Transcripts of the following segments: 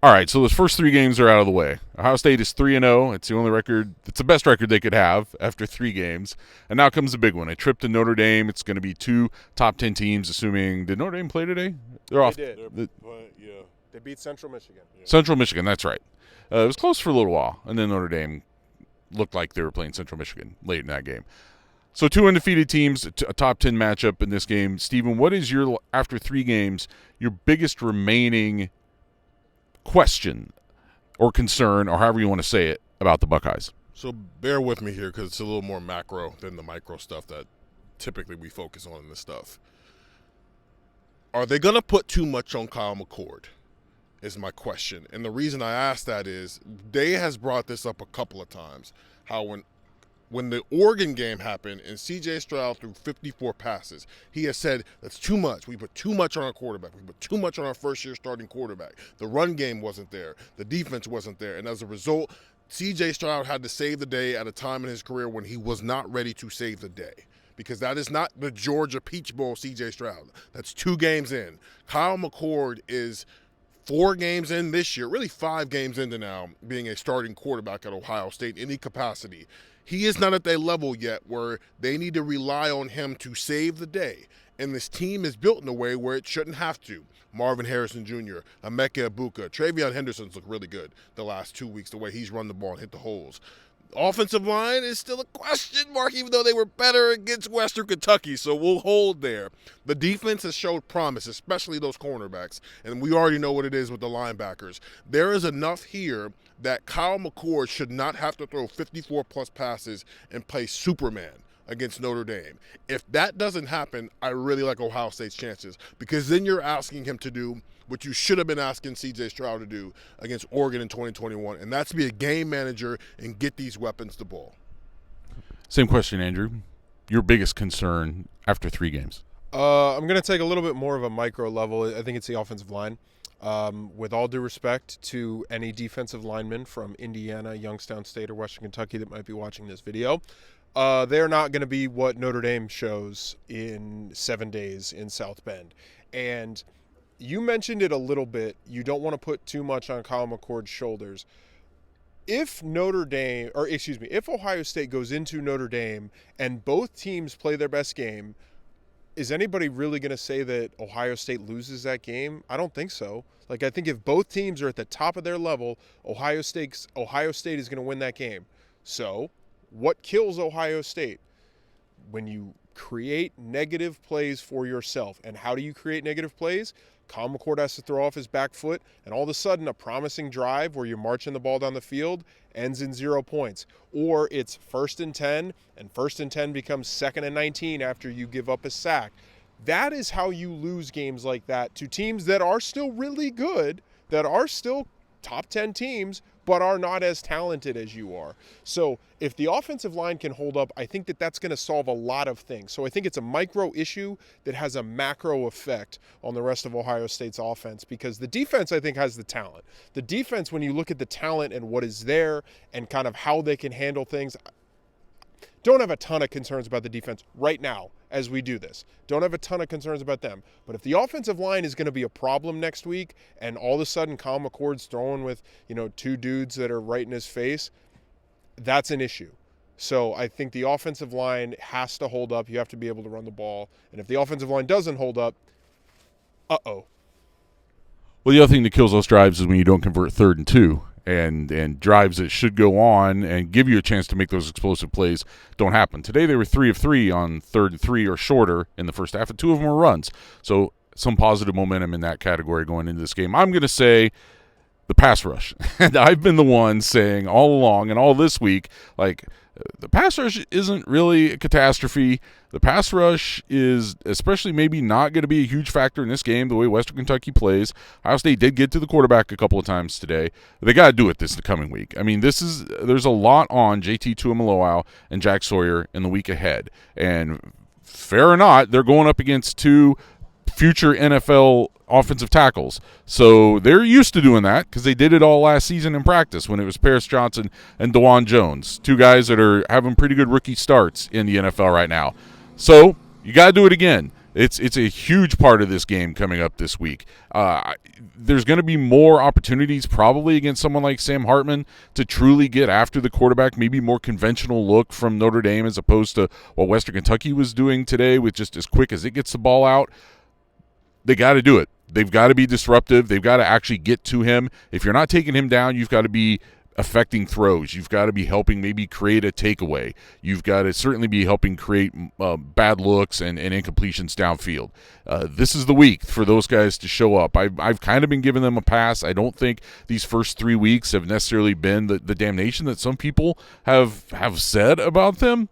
All right, so those first three games are out of the way. Ohio State is 3-0. It's the only record. It's the best record they could have after three games. And now comes the big one. A trip to Notre Dame. It's going to be two top 10 teams, assuming – did Notre Dame play today? They're off. They did. They beat Central Michigan. Yeah. Central Michigan, that's right. It was close for a little while, and then Notre Dame looked like they were playing Central Michigan late in that game. So two undefeated teams, a top 10 matchup in this game. Stephen, what is your, after three games, your biggest remaining question or concern, or however you want to say it, about the Buckeyes? So bear with me here because it's a little more macro than the micro stuff that typically we focus on in this stuff. Are they going to put too much on Kyle McCord is my question. And the reason I ask that is Day has brought this up a couple of times, how when the Oregon game happened and C.J. Stroud threw 54 passes, he has said, that's too much. We put too much on our quarterback. We put too much on our first-year starting quarterback. The run game wasn't there. The defense wasn't there. And as a result, C.J. Stroud had to save the day at a time in his career when he was not ready to save the day. Because that is not the Georgia Peach Bowl C.J. Stroud. That's 2 games in. Kyle McCord is 4 games in this year, really 5 games into now, being a starting quarterback at Ohio State in any capacity. He is not at that level yet where they need to rely on him to save the day. And this team is built in a way where it shouldn't have to. Marvin Harrison Jr., Emeka Egbuka, Travion Henderson's looked really good the last 2 weeks, the way he's run the ball and hit the holes. Offensive line is still a question mark, even though they were better against Western Kentucky, so we'll hold there. The defense has showed promise, especially those cornerbacks, and we already know what it is with the linebackers. There is enough here that Kyle McCord should not have to throw 54-plus passes and play Superman against Notre Dame. If that doesn't happen, I really like Ohio State's chances, because then you're asking him to do what you should have been asking C.J. Stroud to do against Oregon in 2021, and that's be a game manager and get these weapons the ball. Same question, Andrew. Your biggest concern after 3 games? I'm going to take a little bit more of a micro level. I think it's the offensive line. With all due respect to any defensive lineman from Indiana, Youngstown State, or Western Kentucky that might be watching this video, they're not going to be what Notre Dame shows in 7 days in South Bend. And you mentioned it a little bit. You don't want to put too much on Kyle McCord's shoulders. If Ohio State goes into Notre Dame and both teams play their best game, is anybody really going to say that Ohio State loses that game? I don't think so. I think if both teams are at the top of their level, Ohio State is going to win that game. So, what kills Ohio State? When you create negative plays for yourself. And how do you create negative plays? Kyle McCord has to throw off his back foot, and all of a sudden a promising drive where you're marching the ball down the field ends in 0 points. Or it's 1st and 10, and 1st and 10 becomes 2nd and 19 after you give up a sack. That is how you lose games like that to teams that are still really good, that are still top 10 teams, but are not as talented as you are. So if the offensive line can hold up, I think that that's going to solve a lot of things. So I think it's a micro issue that has a macro effect on the rest of Ohio State's offense, because the defense, I think, has the talent. The defense, when you look at the talent and what is there and kind of how they can handle things, don't have a ton of concerns about the defense right now as we do this. Don't have a ton of concerns about them. But if the offensive line is going to be a problem next week and all of a sudden Kyle McCord's throwing with, 2 dudes that are right in his face, that's an issue. So I think the offensive line has to hold up. You have to be able to run the ball. And if the offensive line doesn't hold up, uh-oh. Well, the other thing that kills those drives is when you don't convert 3rd and 2. And drives that should go on and give you a chance to make those explosive plays don't happen. Today they were 3 of 3 on 3rd and 3 or shorter in the first half, and 2 of them were runs. So some positive momentum in that category going into this game. I'm going to say the pass rush. And I've been the one saying all along and all this week, the pass rush isn't really a catastrophe. The pass rush is especially maybe not going to be a huge factor in this game the way Western Kentucky plays. Ohio State did get to the quarterback a couple of times today. They got to do it this coming week. I mean, there's a lot on JT Tuimoloau and Jack Sawyer in the week ahead. And fair or not, they're going up against 2 future NFL offensive tackles. So they're used to doing that because they did it all last season in practice when it was Paris Johnson and DeJuan Jones, 2 guys that are having pretty good rookie starts in the NFL right now. So you got to do it again. It's a huge part of this game coming up this week. There's going to be more opportunities probably against someone like Sam Hartman to truly get after the quarterback, maybe more conventional look from Notre Dame as opposed to what Western Kentucky was doing today with just as quick as it gets the ball out. They got to do it. They've got to be disruptive. They've got to actually get to him. If you're not taking him down, you've got to be affecting throws. You've got to be helping maybe create a takeaway. You've got to certainly be helping create bad looks and incompletions downfield. This is the week for those guys to show up. I've kind of been giving them a pass. I don't think these first 3 weeks have necessarily been the damnation that some people have said about them.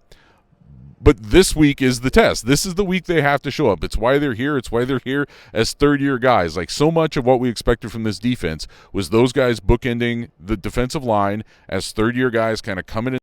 But this week is the test. This is the week they have to show up. It's why they're here. It's why they're here as third-year guys. Like, so much of what we expected from this defense was those guys bookending the defensive line as third-year guys kind of coming in